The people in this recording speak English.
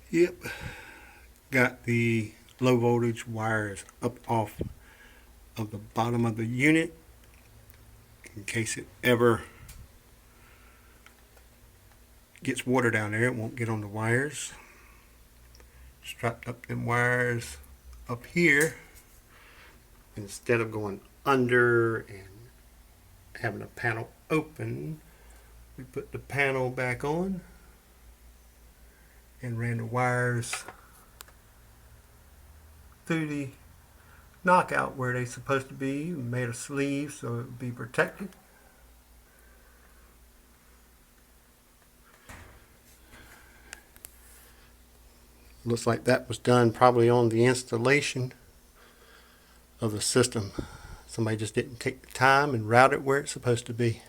Yep, got the low voltage wires up off of the bottom of the unit in case it ever gets water down there. It won't get on the wires. Strapped up them wires up here. Instead of going under and having a panel open, we put the panel back on and ran the wires through the knockout where they're supposed to be. We made a sleeve so it would be protected. Looks like that was done probably on the installation of the system. Somebody just didn't take the time and route it where it's supposed to be.